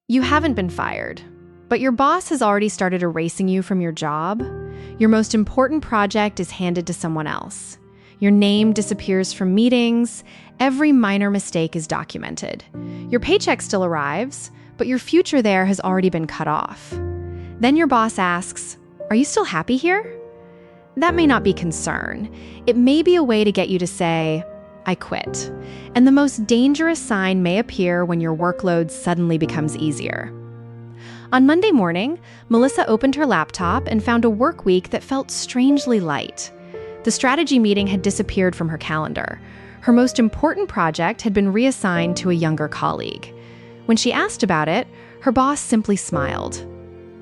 You haven't been fired, but your boss has already started erasing you from your job. Your most important project is handed to someone else. Your name disappears from meetings. Every minor mistake is documented. Your paycheck still arrives, but your future there has already been cut off. Then your boss asks, "Are you still happy here?" That may not be concern. It may be a way to get you to say, "I quit." And the most dangerous sign may appear when your workload suddenly becomes easier. On Monday morning, Melissa opened her laptop and found a work week that felt strangely light. The strategy meeting had disappeared from her calendar. Her most important project had been reassigned to a younger colleague. When she asked about it, her boss simply smiled.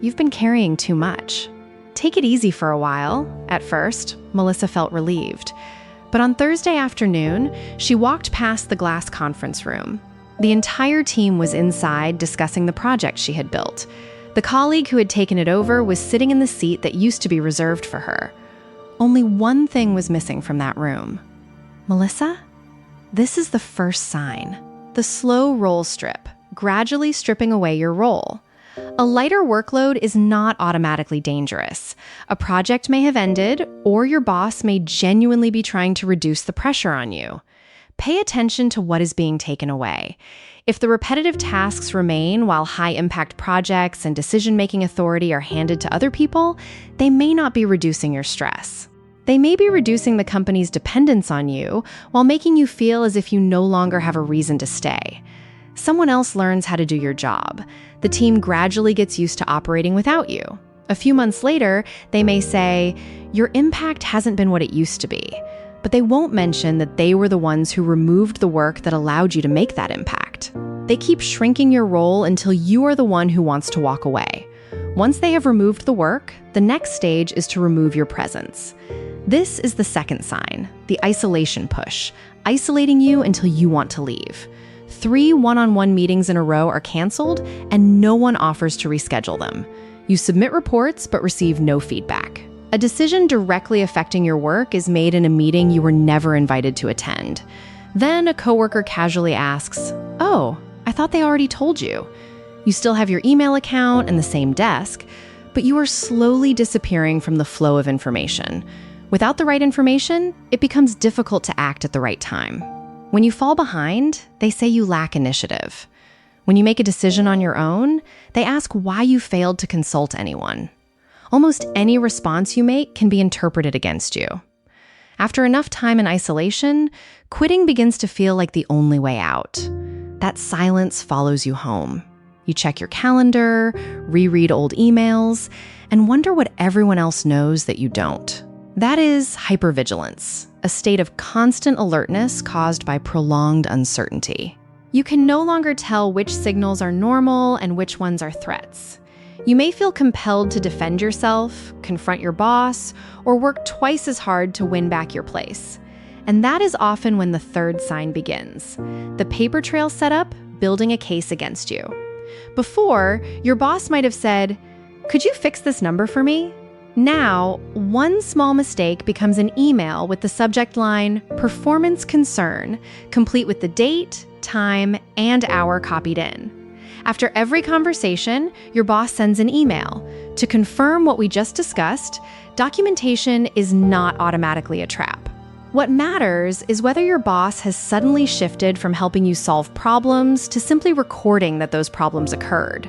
"You've been carrying too much. Take it easy for a while." At first, Melissa felt relieved. But on Thursday afternoon, she walked past the glass conference room. The entire team was inside discussing the project she had built. The colleague who had taken it over was sitting in the seat that used to be reserved for her. Only one thing was missing from that room. "Melissa, this is the first sign. The slow roll strip, gradually stripping away your role. A lighter workload is not automatically dangerous. A project may have ended, or your boss may genuinely be trying to reduce the pressure on you. Pay attention to what is being taken away. If the repetitive tasks remain while high-impact projects and decision-making authority are handed to other people, they may not be reducing your stress. They may be reducing the company's dependence on you while making you feel as if you no longer have a reason to stay. Someone else learns how to do your job. The team gradually gets used to operating without you. A few months later, they may say, "Your impact hasn't been what it used to be." But they won't mention that they were the ones who removed the work that allowed you to make that impact. They keep shrinking your role until you are the one who wants to walk away. Once they have removed the work, the next stage is to remove your presence. This is the second sign, the isolation push, isolating you until you want to leave. 3 one-on-one meetings in a row are canceled, and no one offers to reschedule them. You submit reports but receive no feedback. A decision directly affecting your work is made in a meeting you were never invited to attend. Then a coworker casually asks, "Oh, I thought they already told you." You still have your email account and the same desk, but you are slowly disappearing from the flow of information. Without the right information, it becomes difficult to act at the right time. When you fall behind, they say you lack initiative. When you make a decision on your own, they ask why you failed to consult anyone. Almost any response you make can be interpreted against you. After enough time in isolation, quitting begins to feel like the only way out. That silence follows you home. You check your calendar, reread old emails, and wonder what everyone else knows that you don't. That is hypervigilance, a state of constant alertness caused by prolonged uncertainty. You can no longer tell which signals are normal and which ones are threats. You may feel compelled to defend yourself, confront your boss, or work twice as hard to win back your place. And that is often when the third sign begins. The paper trail setup, building a case against you. Before, your boss might have said, "Could you fix this number for me?" Now, one small mistake becomes an email with the subject line, "Performance concern," complete with the date, time, and hour copied in. After every conversation, your boss sends an email. To confirm what we just discussed, documentation is not automatically a trap. What matters is whether your boss has suddenly shifted from helping you solve problems to simply recording that those problems occurred.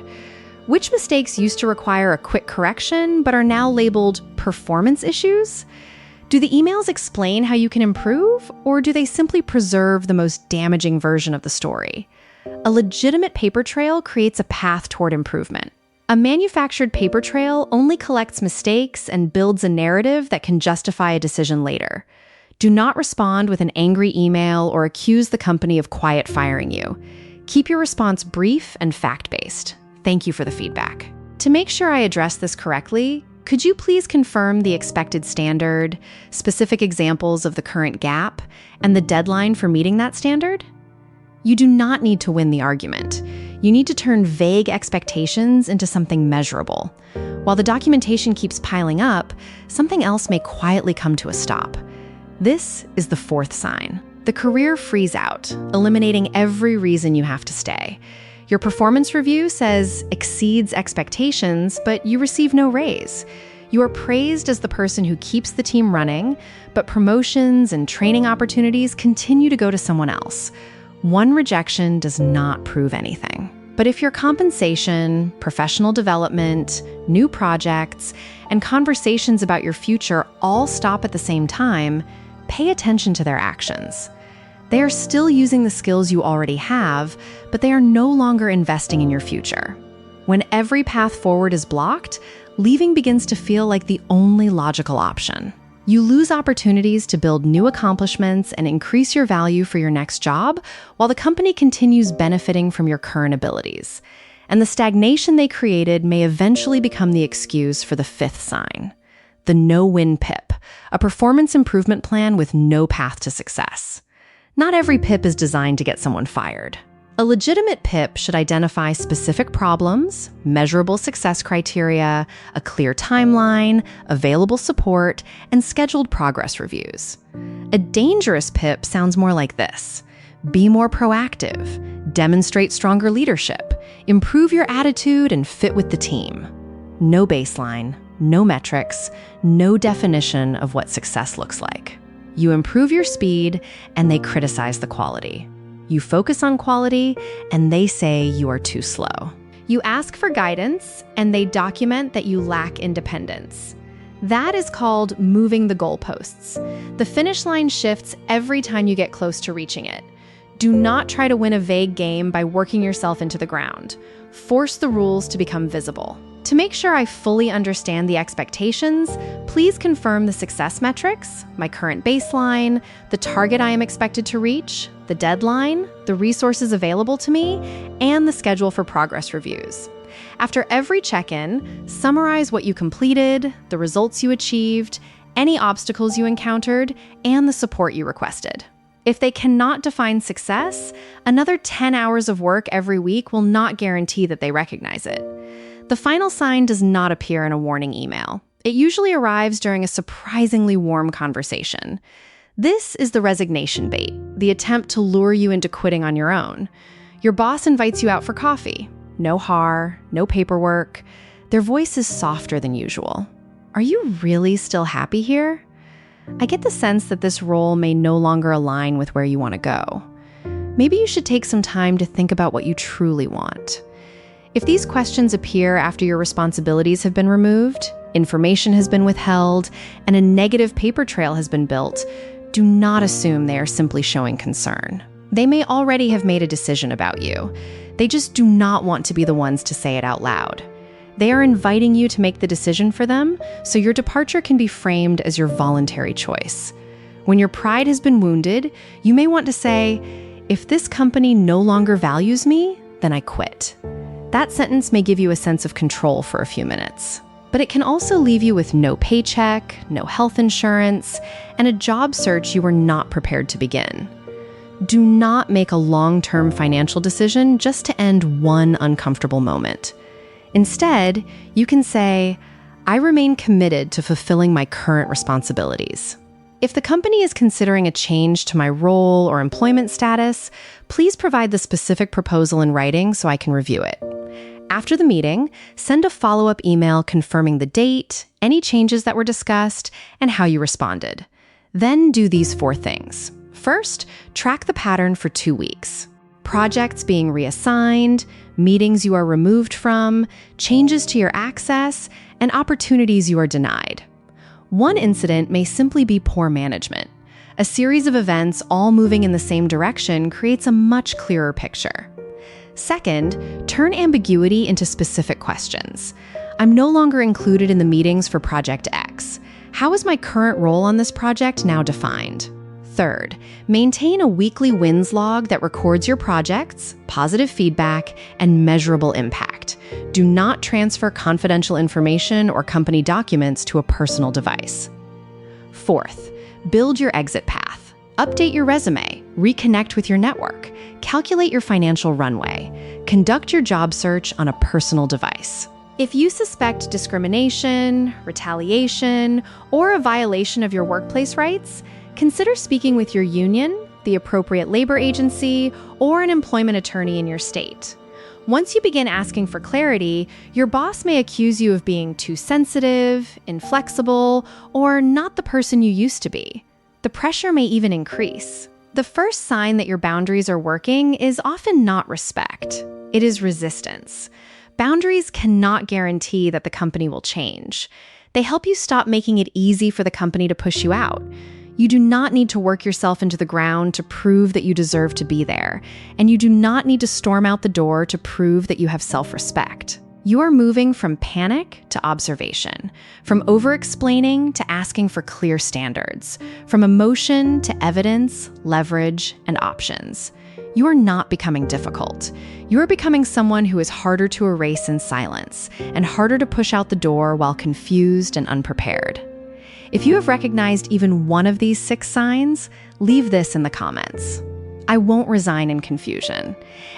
Which mistakes used to require a quick correction but are now labeled performance issues? Do the emails explain how you can improve, or do they simply preserve the most damaging version of the story? A legitimate paper trail creates a path toward improvement. A manufactured paper trail only collects mistakes and builds a narrative that can justify a decision later. Do not respond with an angry email or accuse the company of quiet firing you. Keep your response brief and fact-based. Thank you for the feedback. To make sure I address this correctly, could you please confirm the expected standard, specific examples of the current gap, and the deadline for meeting that standard? You do not need to win the argument. You need to turn vague expectations into something measurable. While the documentation keeps piling up, something else may quietly come to a stop. This is the fourth sign. The career freeze out, eliminating every reason you have to stay. Your performance review says exceeds expectations, but you receive no raise. You are praised as the person who keeps the team running, but promotions and training opportunities continue to go to someone else. One rejection does not prove anything. But if your compensation, professional development, new projects, and conversations about your future all stop at the same time, pay attention to their actions. They are still using the skills you already have, but they are no longer investing in your future. When every path forward is blocked, leaving begins to feel like the only logical option. You lose opportunities to build new accomplishments and increase your value for your next job, while the company continues benefiting from your current abilities. And the stagnation they created may eventually become the excuse for the fifth sign, the No-Win PIP, a performance improvement plan with no path to success. Not every PIP is designed to get someone fired. A legitimate PIP should identify specific problems, measurable success criteria, a clear timeline, available support, and scheduled progress reviews. A dangerous PIP sounds more like this: be more proactive, demonstrate stronger leadership, improve your attitude, and fit with the team. No baseline, no metrics, no definition of what success looks like. You improve your speed, and they criticize the quality. You focus on quality, and they say you are too slow. You ask for guidance, and they document that you lack independence. That is called moving the goalposts. The finish line shifts every time you get close to reaching it. Do not try to win a vague game by working yourself into the ground. Force the rules to become visible. To make sure I fully understand the expectations, please confirm the success metrics, my current baseline, the target I am expected to reach, the deadline, the resources available to me, and the schedule for progress reviews. After every check-in, summarize what you completed, the results you achieved, any obstacles you encountered, and the support you requested. If they cannot define success, another 10 hours of work every week will not guarantee that they recognize it. The final sign does not appear in a warning email. It usually arrives during a surprisingly warm conversation. This is the resignation bait, the attempt to lure you into quitting on your own. Your boss invites you out for coffee. No har, no paperwork. Their voice is softer than usual. Are you really still happy here? I get the sense that this role may no longer align with where you want to go. Maybe you should take some time to think about what you truly want. If these questions appear after your responsibilities have been removed, information has been withheld, and a negative paper trail has been built, do not assume they are simply showing concern. They may already have made a decision about you. They just do not want to be the ones to say it out loud. They are inviting you to make the decision for them, so your departure can be framed as your voluntary choice. When your pride has been wounded, you may want to say, "If this company no longer values me, then I quit." That sentence may give you a sense of control for a few minutes, but it can also leave you with no paycheck, no health insurance, and a job search you were not prepared to begin. Do not make a long-term financial decision just to end one uncomfortable moment. Instead, you can say, "I remain committed to fulfilling my current responsibilities." If the company is considering a change to my role or employment status, please provide the specific proposal in writing so I can review it. After the meeting, send a follow-up email confirming the date, any changes that were discussed, and how you responded. Then do these 4 things. First, track the pattern for 2 weeks. Projects being reassigned, meetings you are removed from, changes to your access, and opportunities you are denied. One incident may simply be poor management. A series of events all moving in the same direction creates a much clearer picture. Second, turn ambiguity into specific questions. I'm no longer included in the meetings for Project X. How is my current role on this project now defined? Third, maintain a weekly wins log that records your projects, positive feedback, and measurable impact. Do not transfer confidential information or company documents to a personal device. Fourth, build your exit path. Update your resume, reconnect with your network, calculate your financial runway, conduct your job search on a personal device. If you suspect discrimination, retaliation, or a violation of your workplace rights, consider speaking with your union, the appropriate labor agency, or an employment attorney in your state. Once you begin asking for clarity, your boss may accuse you of being too sensitive, inflexible, or not the person you used to be. The pressure may even increase. The first sign that your boundaries are working is often not respect. It is resistance. Boundaries cannot guarantee that the company will change. They help you stop making it easy for the company to push you out. You do not need to work yourself into the ground to prove that you deserve to be there, and you do not need to storm out the door to prove that you have self-respect. You are moving from panic to observation, from over-explaining to asking for clear standards, from emotion to evidence, leverage, and options. You are not becoming difficult. You are becoming someone who is harder to erase in silence and harder to push out the door while confused and unprepared. If you have recognized even one of these 6 signs, leave this in the comments. I won't resign in confusion.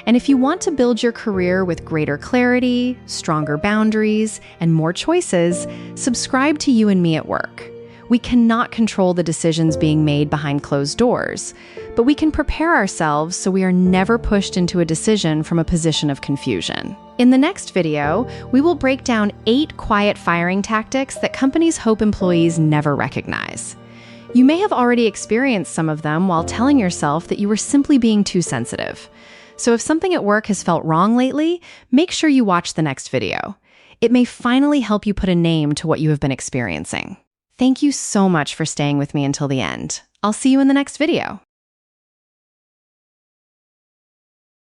And if you want to build your career with greater clarity, stronger boundaries, and more choices, subscribe to You and Me at Work. We cannot control the decisions being made behind closed doors, but we can prepare ourselves so we are never pushed into a decision from a position of confusion. In the next video, we will break down 8 quiet firing tactics that companies hope employees never recognize. You may have already experienced some of them while telling yourself that you were simply being too sensitive. So if something at work has felt wrong lately, make sure you watch the next video. It may finally help you put a name to what you have been experiencing. Thank you so much for staying with me until the end. I'll see you in the next video.